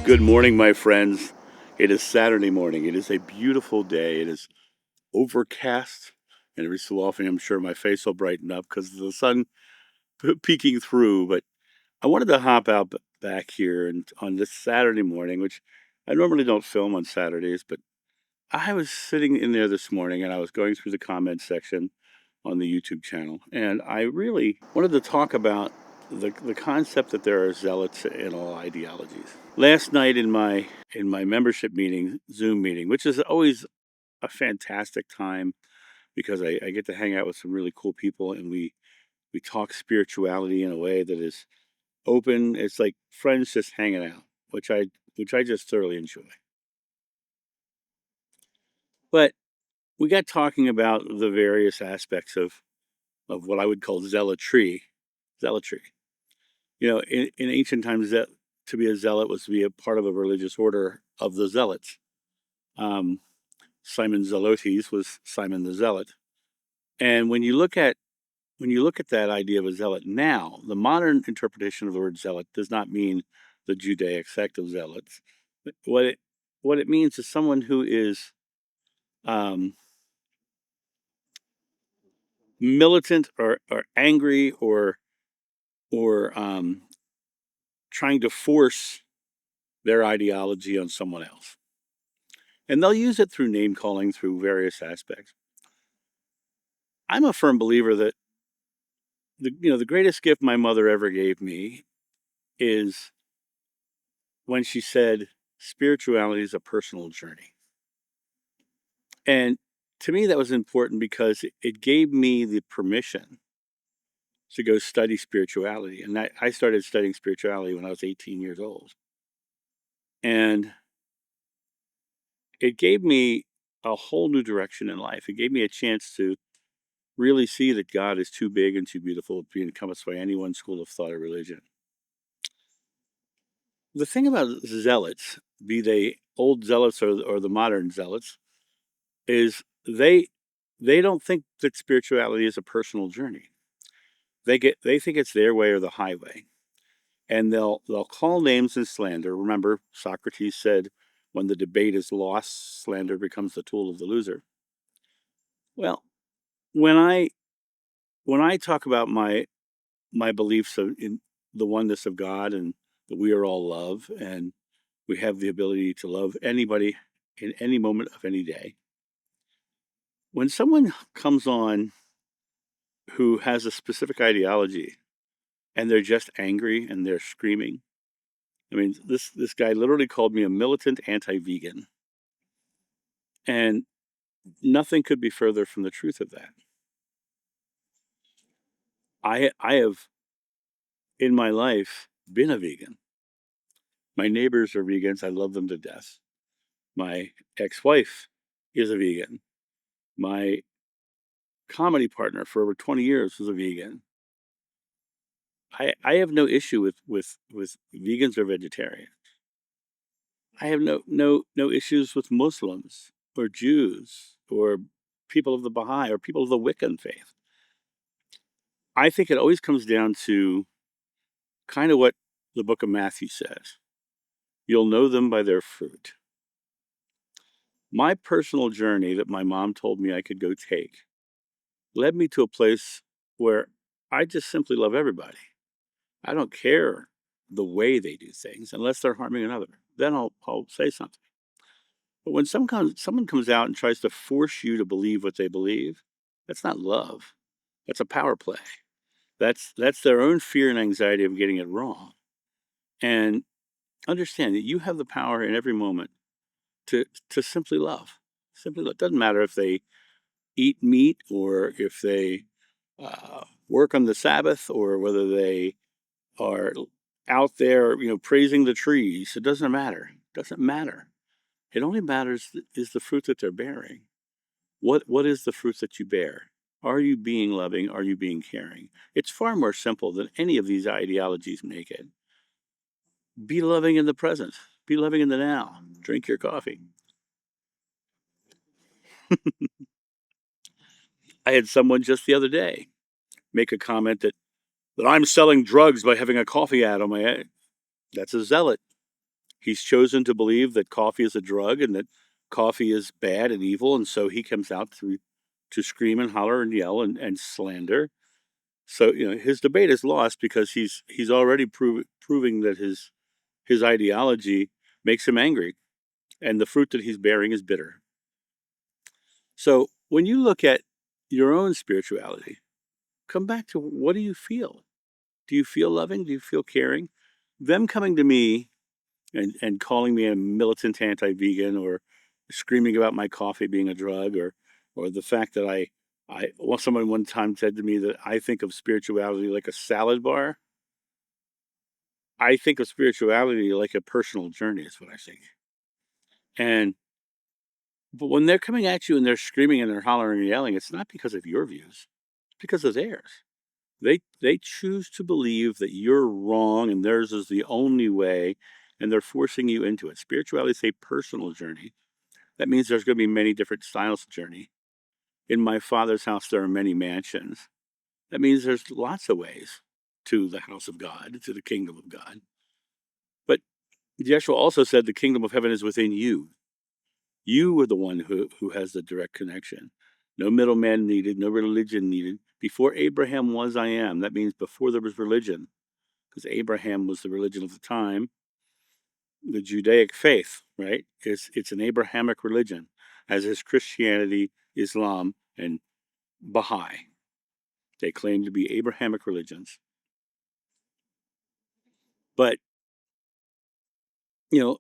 Good morning, my friends. It is Saturday morning. It is a beautiful day. It is overcast, and every so often I'm sure my face will brighten up because of the sun peeking through. But I wanted to hop out back here and on this Saturday morning, which I normally don't film on Saturdays, but I was sitting in there this morning and I was going through the comment section on the YouTube channel, and I really wanted to talk about the concept that there are zealots in all ideologies. Last night in my membership meeting, Zoom meeting, which is always a fantastic time because I get to hang out with some really cool people, and we talk spirituality in a way that is open. It's like friends just hanging out, which I just thoroughly enjoy. But we got talking about the various aspects of what I would call zealotry. Zealotry. In ancient times, that to be a zealot was to be a part of a religious order of the zealots. Um, Simon Zelotes was Simon the Zealot. And when you look at that idea of a zealot now, the modern interpretation of the word zealot does not mean the Judaic sect of zealots. What it means is someone who is um, militant or angry or trying to force their ideology on someone else. And they'll use it through name calling, through various aspects. I'm a firm believer that the greatest gift my mother ever gave me is when she said spirituality is a personal journey. And to me, that was important because it gave me the permission to go study spirituality. And I started studying spirituality when I was 18 years old. And it gave me a whole new direction in life. It gave me a chance to really see that God is too big and too beautiful to be encompassed by any one school of thought or religion. The thing about zealots, be they old zealots or the modern zealots, is they don't think that spirituality is a personal journey. They think it's their way or the highway, and they'll call names and slander. Remember, Socrates said, "When the debate is lost, slander becomes the tool of the loser." Well, when I talk about my beliefs in the oneness of God and that we are all love and we have the ability to love anybody in any moment of any day. When someone comes on who has a specific ideology and they're just angry and they're screaming. I mean, this guy literally called me a militant anti-vegan, and nothing could be further from the truth of that. I have in my life been a vegan. My neighbors are vegans. I love them to death. My ex-wife is a vegan. My comedy partner for over 20 years was a vegan. I have no issue with vegans or vegetarians. I have no issues with Muslims or Jews or people of the Baha'i or people of the Wiccan faith. I think it always comes down to kind of what the book of Matthew says. You'll know them by their fruit. My personal journey that my mom told me I could go take led me to a place where I just simply love everybody. I don't care the way they do things unless they're harming another. Then I'll say something. But when someone comes out and tries to force you to believe what they believe, that's not love. That's a power play. That's their own fear and anxiety of getting it wrong. And understand that you have the power in every moment to simply love. Simply love. It doesn't matter if they eat meat or if they work on the Sabbath or whether they are out there, praising the trees. It doesn't matter. It doesn't matter. It only matters is the fruit that they're bearing. What is the fruit that you bear? Are you being loving? Are you being caring? It's far more simple than any of these ideologies make it. Be loving in the present. Be loving in the now. Drink your coffee. I had someone just the other day make a comment that I'm selling drugs by having a coffee ad on my head. That's a zealot. He's chosen to believe that coffee is a drug and that coffee is bad and evil, and so he comes out to scream and holler and yell and slander. So his debate is lost because he's already proving that his ideology makes him angry, and the fruit that he's bearing is bitter. So when you look at your own spirituality, come back to, what do you feel? Do you feel loving? Do you feel caring? Them coming to me and calling me a militant anti-vegan, or screaming about my coffee being a drug, or the fact that well, someone one time said to me that I think of spirituality like a salad bar. I think of spirituality like a personal journey, is what I think. And but when they're coming at you and they're screaming and they're hollering and yelling, it's not because of your views, it's because of theirs. They choose to believe that you're wrong and theirs is the only way, and they're forcing you into it. Spirituality is a personal journey. That means there's going to be many different styles of journey. In my Father's house, there are many mansions. That means there's lots of ways to the house of God, to the kingdom of God. But Jeshua also said the kingdom of heaven is within you. You are the one who has the direct connection. No middleman needed, no religion needed. Before Abraham was, I am. That means before there was religion, because Abraham was the religion of the time. The Judaic faith, right? It's an Abrahamic religion, as is Christianity, Islam, and Baha'i. They claim to be Abrahamic religions. But,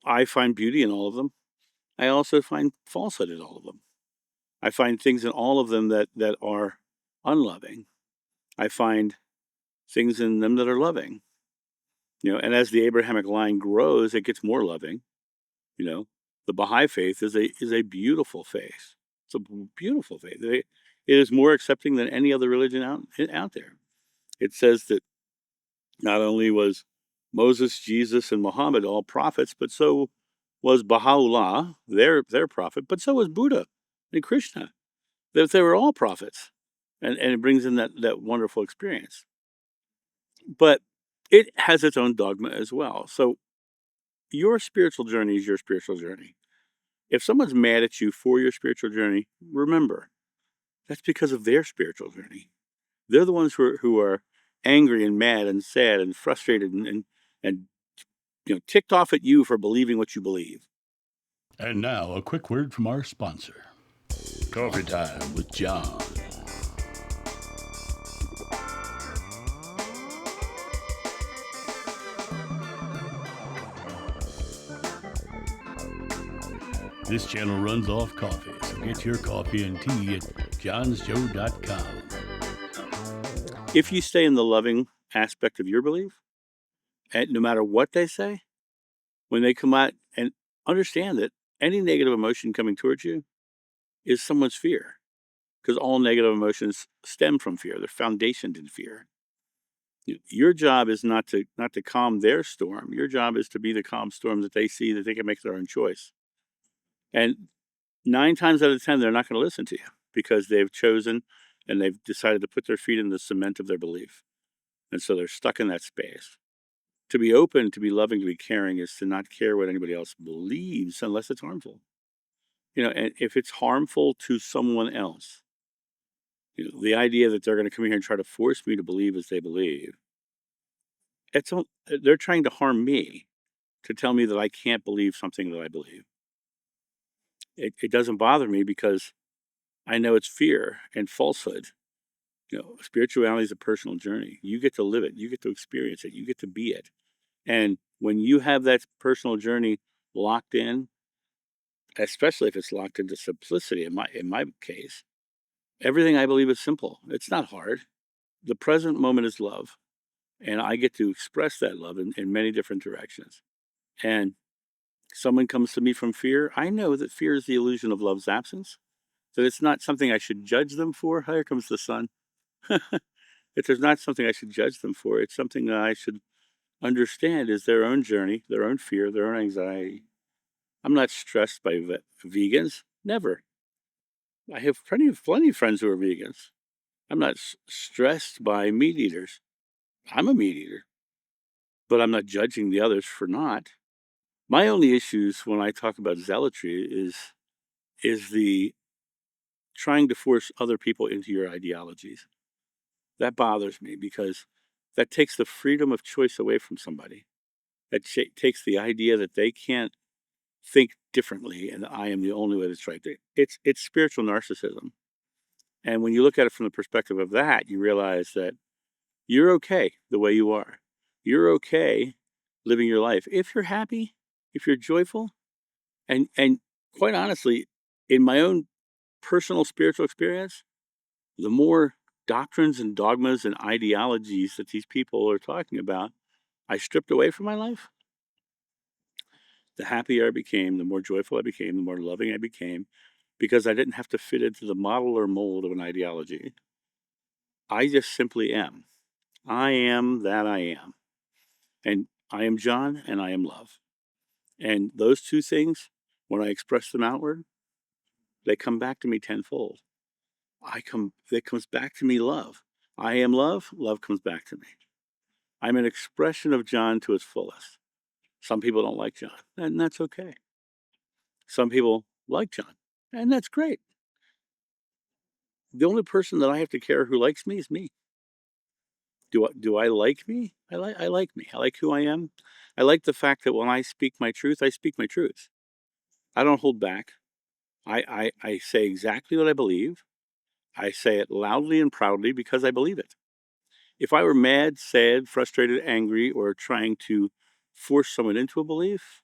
I find beauty in all of them. I also find falsehood in all of them. I find things in all of them that are unloving. I find things in them that are loving. And as the Abrahamic line grows, it gets more loving. The Baha'i faith is a beautiful faith. It's a beautiful faith. It is more accepting than any other religion out there. It says that not only was Moses, Jesus, and Muhammad all prophets, but so was Baha'u'llah, their prophet, but so was Buddha and Krishna. That they were all prophets. And it brings in that wonderful experience. But it has its own dogma as well. So your spiritual journey is your spiritual journey. If someone's mad at you for your spiritual journey, remember, that's because of their spiritual journey. They're the ones who are angry and mad and sad and frustrated and ticked off at you for believing what you believe. And now, a quick word from our sponsor. Coffee Time with John. This channel runs off coffee, so get your coffee and tea at johnsjoe.com. If you stay in the loving aspect of your belief, and no matter what they say, when they come out, and understand that any negative emotion coming towards you is someone's fear, because all negative emotions stem from fear. They're foundationed in fear. Your job is not to calm their storm. Your job is to be the calm storm that they see, that they can make their own choice. And 9 times out of 10, they're not going to listen to you because they've chosen and they've decided to put their feet in the cement of their belief. And so they're stuck in that space. To be open, to be loving, to be caring is to not care what anybody else believes unless it's harmful. And if it's harmful to someone else, the idea that they're going to come here and try to force me to believe as they believe, they're trying to harm me, to tell me that I can't believe something that I believe. It doesn't bother me because I know it's fear and falsehood. Spirituality is a personal journey. You get to live it. You get to experience it. You get to be it. And when you have that personal journey locked in, especially if it's locked into simplicity, in my case, everything I believe is simple. It's not hard. The present moment is love. And I get to express that love in many different directions. And someone comes to me from fear, I know that fear is the illusion of love's absence. That it's not something I should judge them for. Here comes the sun. If there's not something I should judge them for, it's something that I should understand is their own journey, their own fear, their own anxiety. I'm not stressed by vegans. Never. I have plenty of friends who are vegans. I'm not stressed by meat eaters. I'm a meat eater, but I'm not judging the others for not. My only issues when I talk about zealotry is the trying to force other people into your ideologies. That bothers me because that takes the freedom of choice away from somebody. That takes the idea that they can't think differently and I am the only way that's right. It's spiritual narcissism. And when you look at it from the perspective of that, you realize that you're okay the way you are. You're okay living your life. If you're happy, if you're joyful, and quite honestly, in my own personal spiritual experience, the more doctrines and dogmas and ideologies that these people are talking about I stripped away from my life, the happier I became, the more joyful I became, the more loving I became, because I didn't have to fit into the model or mold of an ideology. I just simply am. I am that I am. And I am John and I am love. And those two things, when I express them outward, they come back to me tenfold. It comes back to me love. I am love, love comes back to me. I'm an expression of John to its fullest. Some people don't like John, and that's okay. Some people like John, and that's great. The only person that I have to care who likes me is me. Do I like me? I like me. I like who I am. I like the fact that when I speak my truth, I speak my truth. I don't hold back. I say exactly what I believe. I say it loudly and proudly because I believe it. If I were mad, sad, frustrated, angry, or trying to force someone into a belief,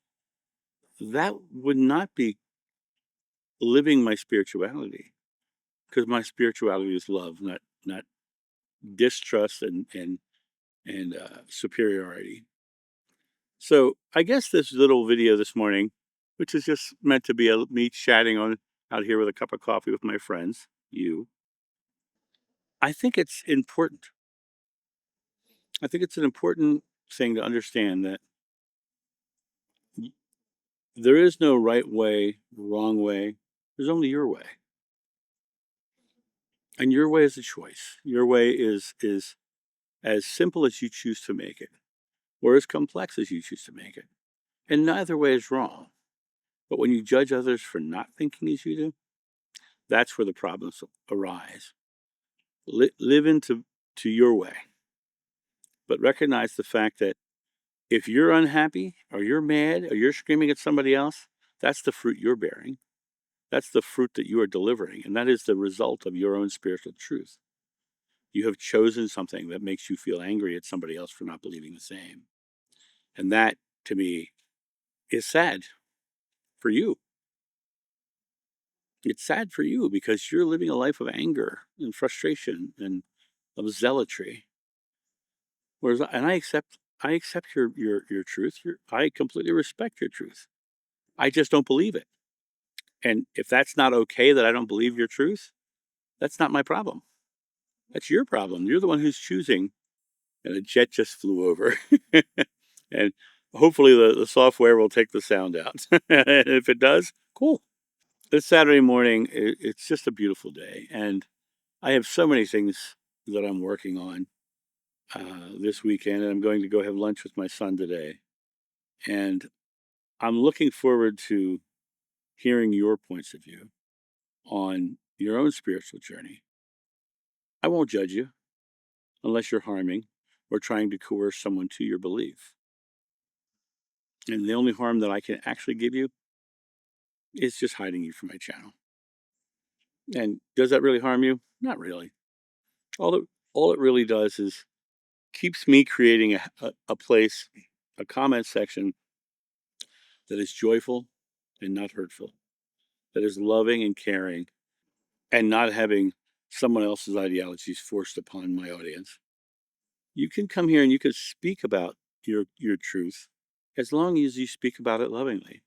that would not be living my spirituality, because my spirituality is love, not distrust and superiority. So I guess this little video this morning, which is just meant to be me chatting on out here with a cup of coffee with my friends, you. I think it's important. I think it's an important thing to understand that y- there is no right way, wrong way. There's only your way, and your way is a choice. Your way is as simple as you choose to make it, or as complex as you choose to make it. And neither way is wrong. But when you judge others for not thinking as you do, that's where the problems arise. Live into to your way, but recognize the fact that if you're unhappy or you're mad or you're screaming at somebody else, that's the fruit you're bearing. That's the fruit that you are delivering, and that is the result of your own spiritual truth. You have chosen something that makes you feel angry at somebody else for not believing the same. And that, to me, is sad for you. It's sad for you because you're living a life of anger and frustration and of zealotry. Whereas, and I accept your truth. I completely respect your truth. I just don't believe it. And if that's not okay that I don't believe your truth, that's not my problem. That's your problem. You're the one who's choosing. And a jet just flew over. And hopefully the software will take the sound out. And if it does, cool. It's Saturday morning. It's just a beautiful day. And I have so many things that I'm working on this weekend. And I'm going to go have lunch with my son today. And I'm looking forward to hearing your points of view on your own spiritual journey. I won't judge you unless you're harming or trying to coerce someone to your belief. And the only harm that I can actually give you is just hiding you from my channel. And does that really harm you? Not really. All it, all it really does is keeps me creating a place, a comment section that is joyful and not hurtful, that is loving and caring, and not having someone else's ideologies forced upon my audience. You can come here and you can speak about your truth as long as you speak about it lovingly.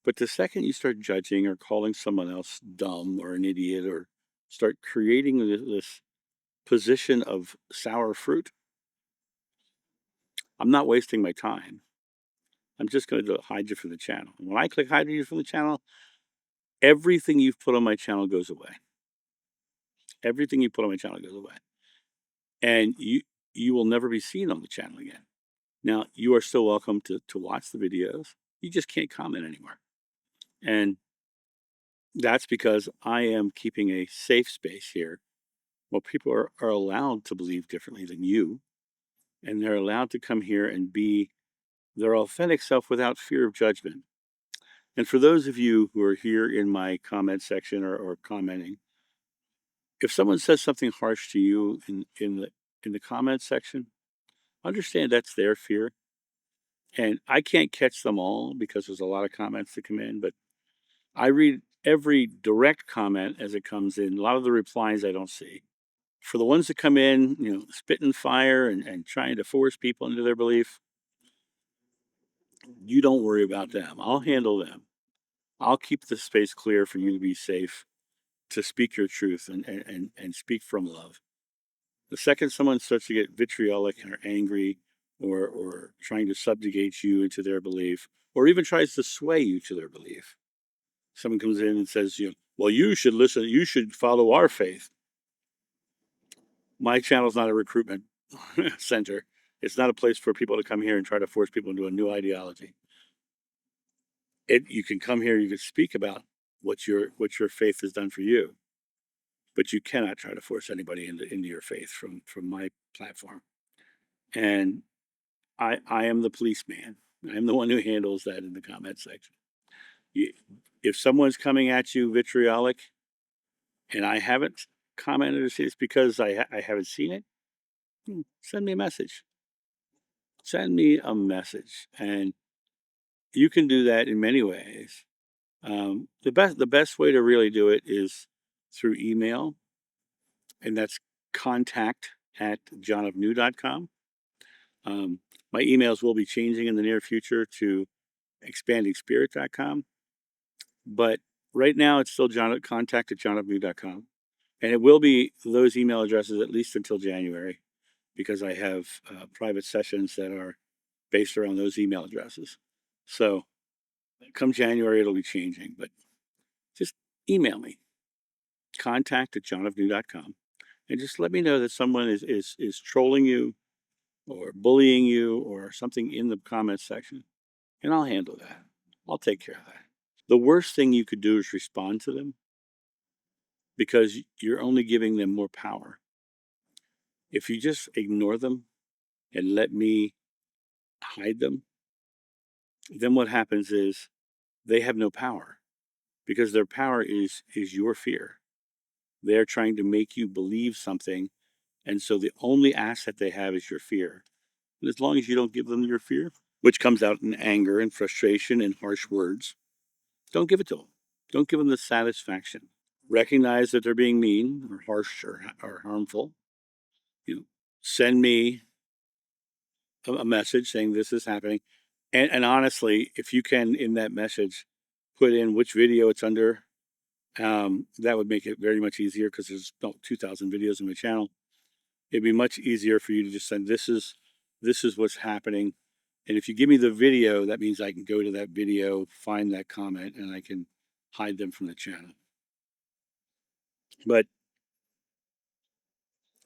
But the second you start judging or calling someone else dumb or an idiot or start creating this position of sour fruit, I'm not wasting my time. I'm just going to hide you from the channel. And when I click hide you from the channel, everything you've put on my channel goes away. Everything you put on my channel goes away. And you will never be seen on the channel again. Now, you are still welcome to watch the videos. you just can't comment anymore. And that's because I am keeping a safe space here. Well, people are allowed to believe differently than you, and they're allowed to come here and be their authentic self without fear of judgment. And for those of you who are here in my comment section or commenting, if someone says something harsh to you in the comment section, understand that's their fear. And I can't catch them all because there's a lot of comments that come in, but I read every direct comment as it comes in. A lot of the replies I don't see. For the ones that come in, spitting fire and trying to force people into their belief, you don't worry about them. I'll handle them. I'll keep the space clear for you to be safe, to speak your truth and speak from love. The second someone starts to get vitriolic or angry or trying to subjugate you into their belief, or even tries to sway you to their belief, someone comes in and says, well, you should listen, you should follow our faith. My channel is not a recruitment center. It's not a place for people to come here and try to force people into a new ideology. You can come here, you can speak about what your faith has done for you, but you cannot try to force anybody into your faith from my platform. And I am the policeman. I am the one who handles that in the comment section. You, if someone's coming at you vitriolic and I haven't commented or seen, it's because I haven't seen it. Send me a message. Send me a message, and you can do that in many ways. The best way to really do it is through email, and that's contact@johnofnew.com. My emails will be changing in the near future to expandingspirit.com, but right now it's still contact@johnofnew.com, and it will be those email addresses at least until January, because I have private sessions that are based around those email addresses. So come January, it'll be changing, but just email me, contact@johnofnew.com, and just let me know that someone is trolling you or bullying you or something in the comments section, and I'll handle that. I'll take care of that. The worst thing you could do is respond to them, because you're only giving them more power. If you just ignore them and let me hide them, then what happens is they have no power, because their power is your fear. They're trying to make you believe something, and so the only asset they have is your fear. And as long as you don't give them your fear, which comes out in anger and frustration and harsh words, don't give it to them. Don't give them the satisfaction. Recognize that they're being mean or harsh or harmful. You know, send me a message saying this is happening. And honestly, if you can in that message put in which video it's under, that would make it very much easier, because there's about 2,000 videos on my channel. It'd be much easier for you to just send this is what's happening. And if you give me the video, that means I can go to that video, find that comment, and I can hide them from the channel. But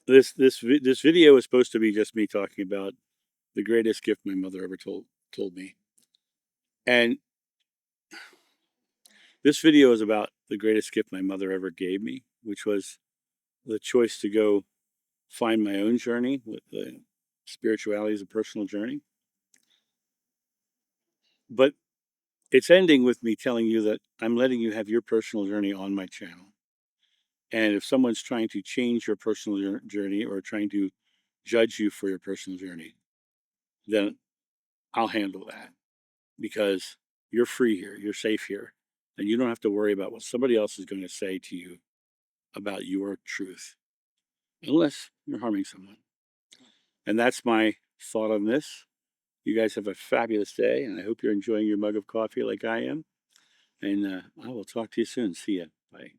this video is supposed to be just me talking about the greatest gift my mother ever told me. And this video is about the greatest gift my mother ever gave me, which was the choice to go find my own journey. With the spirituality is a personal journey. But it's ending with me telling you that I'm letting you have your personal journey on my channel. And if someone's trying to change your personal journey or trying to judge you for your personal journey, then I'll handle that, because you're free here, you're safe here, and you don't have to worry about what somebody else is going to say to you about your truth, unless you're harming someone. And that's my thought on this. You guys have a fabulous day, and I hope you're enjoying your mug of coffee like I am. And I will talk to you soon. See ya. Bye.